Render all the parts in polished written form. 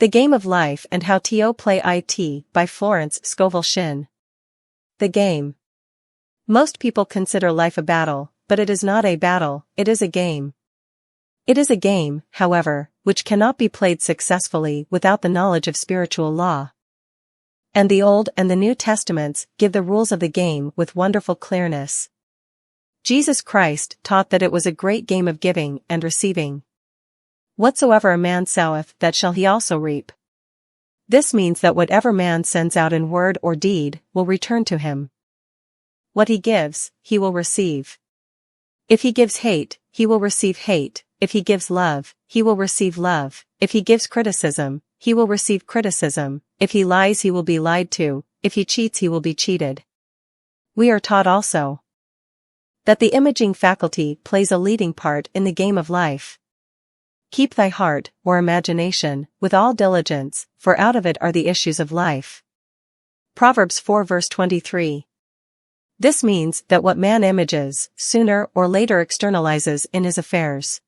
The Game of Life and How to Play It by Florence Scovel Shinn. The game. Most people consider life a battle, but it is not a battle, it is a game. It is a game, however, which cannot be played successfully without the knowledge of spiritual law. And the Old and the New Testaments give the rules of the game with wonderful clearness. Jesus Christ taught that it was a great game of giving and receiving. Whatsoever a man soweth, that shall he also reap. This means that whatever man sends out in word or deed will return to him. What he gives, he will receive. If he gives hate, he will receive hate. If he gives love, he will receive love. If he gives criticism, he will receive criticism. If he lies, he will be lied to. If he cheats, he will be cheated. We are taught also that the imaging faculty plays a leading part in the game of life. Keep thy heart, or imagination, with all diligence, for out of it are the issues of life. Proverbs 4 verse 23. This means that what man images, sooner or later externalizes in his affairs.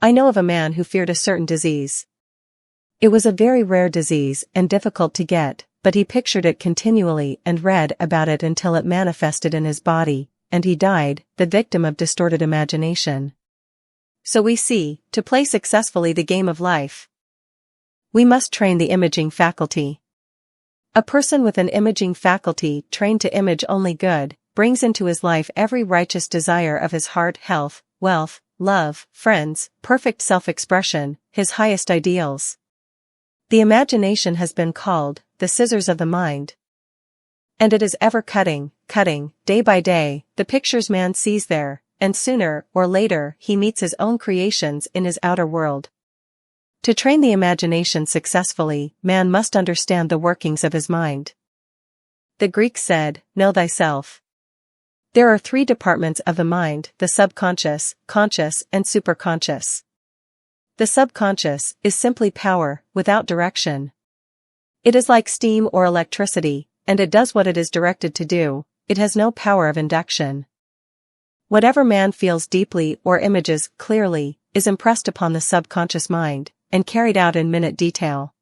I know of a man who feared a certain disease. It was a very rare disease and difficult to get, but he pictured it continually and read about it until it manifested in his body, and he died, the victim of distorted imagination. So we see, to play successfully the game of life, we must train the imaging faculty. A person with an imaging faculty trained to image only good, brings into his life every righteous desire of his heart, health, wealth, love, friends, perfect self-expression, his highest ideals. The imagination has been called the scissors of the mind. And it is ever cutting, day by day, the pictures man sees there, and sooner or later he meets his own creations in his outer world. To train the imagination successfully, man must understand the workings of his mind. The Greeks said, "Know thyself." There are three departments of the mind: the subconscious, conscious, and superconscious. The subconscious is simply power, without direction. It is like steam or electricity, and it does what it is directed to do. It has no power of induction. Whatever man feels deeply or images clearly, is impressed upon the subconscious mind, and carried out in minute detail.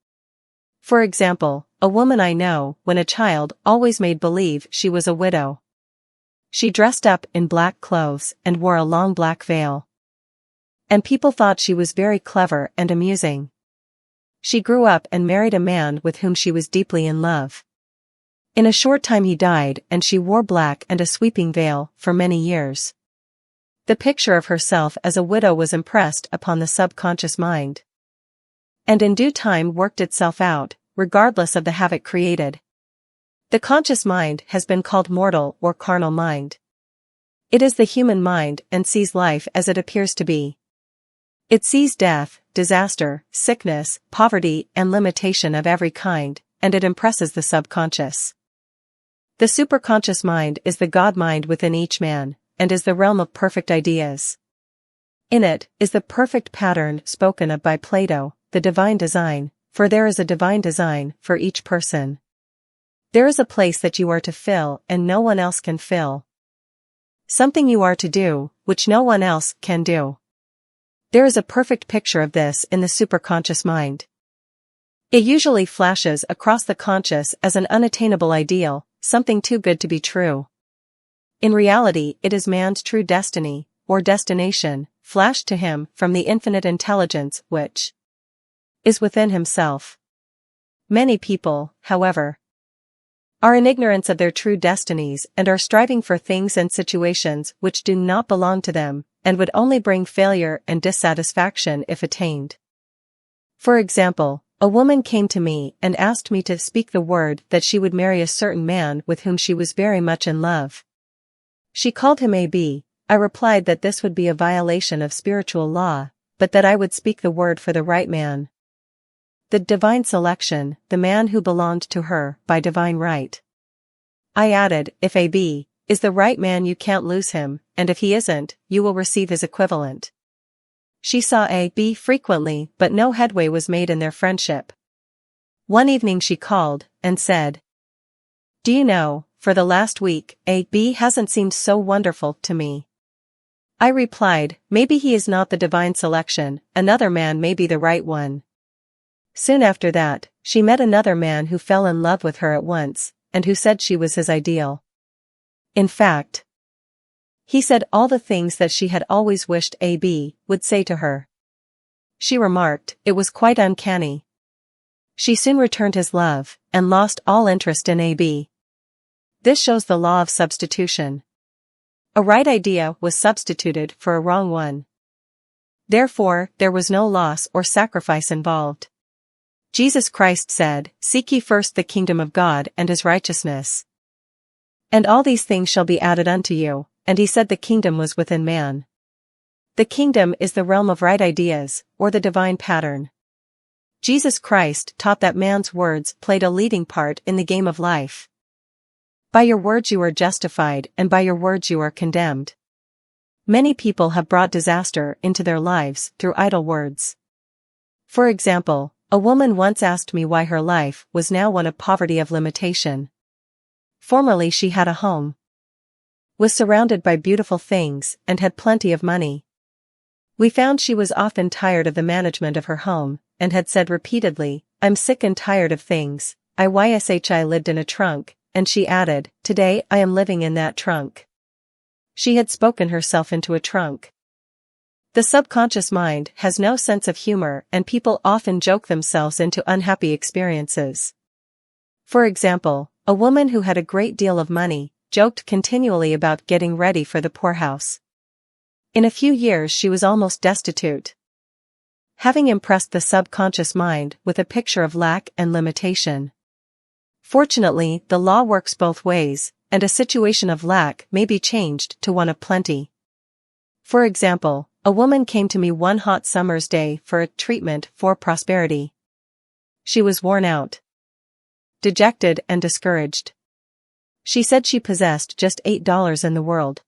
For example, a woman I know, when a child, always made believe she was a widow. She dressed up in black clothes and wore a long black veil. And people thought she was very clever and amusing. She grew up and married a man with whom she was deeply in love. In a short time he died, and she wore black and a sweeping veil for many years. The picture of herself as a widow was impressed upon the subconscious mind, and in due time worked itself out, regardless of the havoc created. The conscious mind has been called mortal or carnal mind. It is the human mind and sees life as it appears to be. It sees death, disaster, sickness, poverty, and limitation of every kind, and it impresses the subconscious. The superconscious mind is the God mind within each man, and is the realm of perfect ideas. In it is the perfect pattern spoken of by Plato, the divine design, for there is a divine design for each person. There is a place that you are to fill and no one else can fill. Something you are to do, which no one else can do. There is a perfect picture of this in the superconscious mind. It usually flashes across the conscious as an unattainable ideal, something too good to be true. In reality, it is man's true destiny, or destination, flashed to him from the infinite intelligence which is within himself. Many people, however, are in ignorance of their true destinies and are striving for things and situations which do not belong to them, and would only bring failure and dissatisfaction if attained. For example, a woman came to me and asked me to speak the word that she would marry a certain man with whom she was very much in love. She called him A.B. I replied that this would be a violation of spiritual law, but that I would speak the word for the right man. The divine selection, the man who belonged to her by divine right. I added, if A.B. is the right man, you can't lose him, and if he isn't, you will receive his equivalent. She saw A.B. frequently, but no headway was made in their friendship. One evening she called, and said, "Do you know, for the last week, A.B. hasn't seemed so wonderful to me." I replied, "Maybe he is not the divine selection, another man may be the right one." Soon after that, she met another man who fell in love with her at once, and who said she was his ideal. In fact, he said all the things that she had always wished AB would say to her. She remarked, it was quite uncanny. She soon returned his love, and lost all interest in AB. This shows the law of substitution. A right idea was substituted for a wrong one. Therefore, there was no loss or sacrifice involved. Jesus Christ said, "Seek ye first the kingdom of God and his righteousness. And all these things shall be added unto you," and he said the kingdom was within man. The kingdom is the realm of right ideas, or the divine pattern. Jesus Christ taught that man's words played a leading part in the game of life. By your words you are justified, and by your words you are condemned. Many people have brought disaster into their lives through idle words. For example, a woman once asked me why her life was now one of poverty of limitation. Formerly she had a home, was surrounded by beautiful things, and had plenty of money. We found she was often tired of the management of her home, and had said repeatedly, "I'm sick and tired of things. I lived in a trunk," and she added, "Today I am living in that trunk." She had spoken herself into a trunk. The subconscious mind has no sense of humor, and people often joke themselves into unhappy experiences. For example, a woman who had a great deal of money joked continually about getting ready for the poorhouse. In a few years she was almost destitute, having impressed the subconscious mind with a picture of lack and limitation. Fortunately, the law works both ways, and a situation of lack may be changed to one of plenty. For example, a woman came to me one hot summer's day for a treatment for prosperity. She was worn out, dejected and discouraged. She said she possessed just $8 in the world.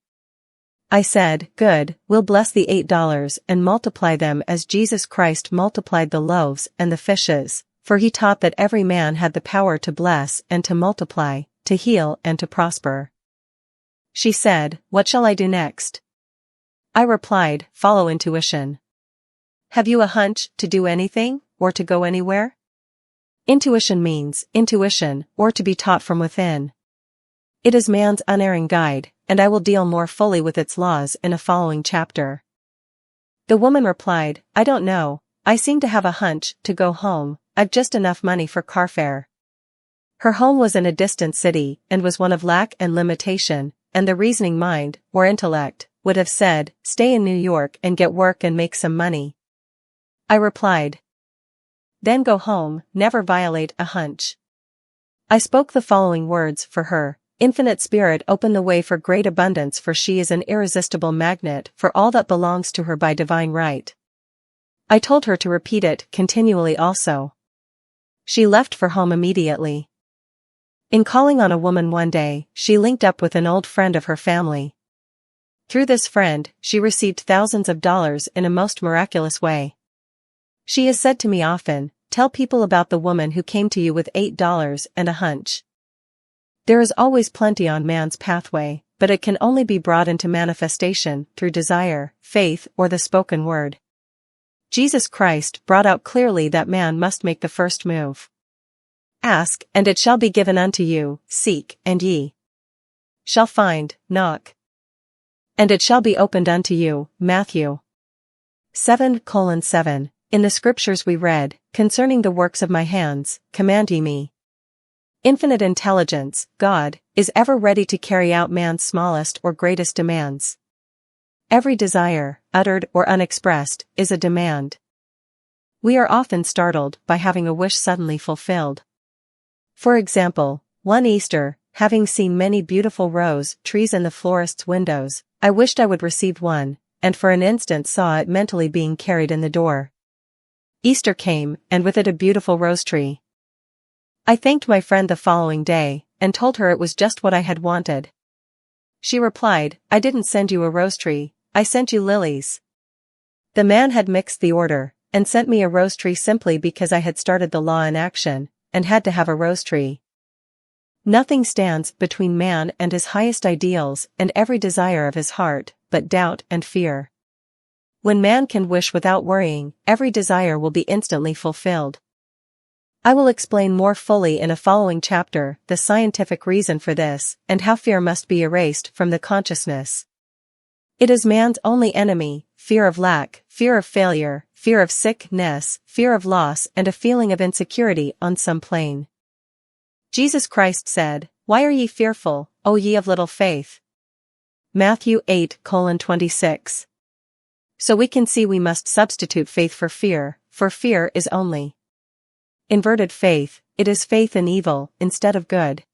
I said, "Good, we'll bless the $8 and multiply them as Jesus Christ multiplied the loaves and the fishes, for he taught that every man had the power to bless and to multiply, to heal and to prosper." She said, "What shall I do next?" I replied, "Follow intuition. Have you a hunch to do anything, or to go anywhere?" Intuition means intuition, or to be taught from within. It is man's unerring guide, and I will deal more fully with its laws in a following chapter. The woman replied, "I don't know, I seem to have a hunch to go home, I've just enough money for car fare." Her home was in a distant city, and was one of lack and limitation, and the reasoning mind, or intellect, would have said, "Stay in New York and get work and make some money." I replied, "Then go home, never violate a hunch." I spoke the following words for her: "Infinite Spirit, open the way for great abundance, for she is an irresistible magnet for all that belongs to her by divine right." I told her to repeat it continually also. She left for home immediately. In calling on a woman one day, she linked up with an old friend of her family. Through this friend, she received thousands of dollars in a most miraculous way. She has said to me often, "Tell people about the woman who came to you with $8 and a hunch." There is always plenty on man's pathway, but it can only be brought into manifestation through desire, faith, or the spoken word. Jesus Christ brought out clearly that man must make the first move. "Ask, and it shall be given unto you, seek, and ye shall find, knock, and it shall be opened unto you." Matthew 7:7. In the scriptures we read, "Concerning the works of my hands, command ye me." Infinite intelligence, God, is ever ready to carry out man's smallest or greatest demands. Every desire, uttered or unexpressed, is a demand. We are often startled by having a wish suddenly fulfilled. For example, one Easter, having seen many beautiful rose trees in the florist's windows, I wished I would receive one, and for an instant saw it mentally being carried in the door. Easter came, and with it a beautiful rose tree. I thanked my friend the following day, and told her it was just what I had wanted. She replied, "I didn't send you a rose tree, I sent you lilies." The man had mixed the order, and sent me a rose tree simply because I had started the law in action, and had to have a rose tree. Nothing stands between man and his highest ideals and every desire of his heart, but doubt and fear. When man can wish without worrying, every desire will be instantly fulfilled. I will explain more fully in a following chapter the scientific reason for this and how fear must be erased from the consciousness. It is man's only enemy: fear of lack, fear of failure, fear of sickness, fear of loss, and a feeling of insecurity on some plane. Jesus Christ said, "Why are ye fearful, O ye of little faith?" Matthew 8:26. So we can see we must substitute faith for fear is only inverted faith. It is faith in evil instead of good.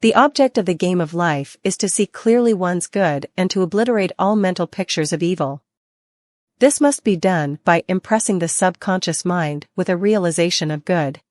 The object of the game of life is to see clearly one's good and to obliterate all mental pictures of evil. This must be done by impressing the subconscious mind with a realization of good.